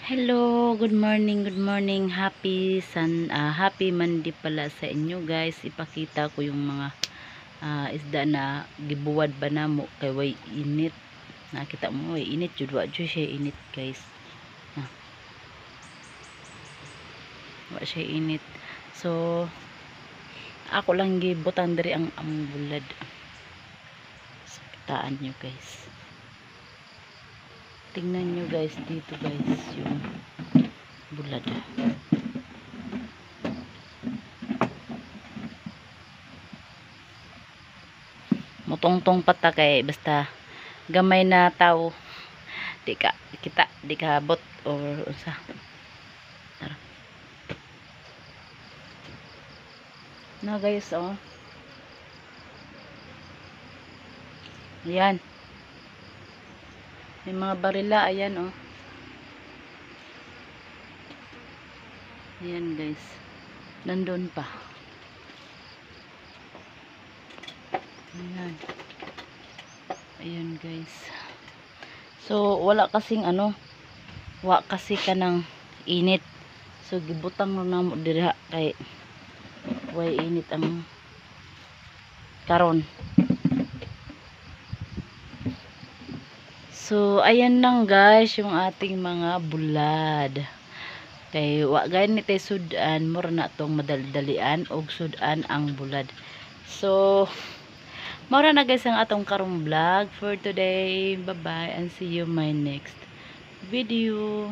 Hello, good morning, good morning. Happy Monday pala sa inyo, guys. Ipakita ko yung mga isda na gibuwad ba na mo kay way init. Nakita mo way init jud wa jud siya init, guys. Wa siya init. So ako lang gibutan diri ang bulad. So, kitaan nyo, guys. Tingnan nyo, guys, dito, guys, yung bulad. Mutong-tong pata kay basta gamay na tao di ka bot or unsa. Tara na, guys, oh. Ayan, may mga barila, ayan, oh. Ayan, guys, nandun pa. Ayan. Ayan, guys. So wala kasing wa kasi kanang init. So gibutang mo na mo dira kay way init ang karon. So ayan lang, guys, yung ating mga bulad. Kay wa gani tay sudan mura na tong madaldalian og sudan ang bulad. So mura na, guys, ang atong karong vlog for today. Bye bye and see you my next video.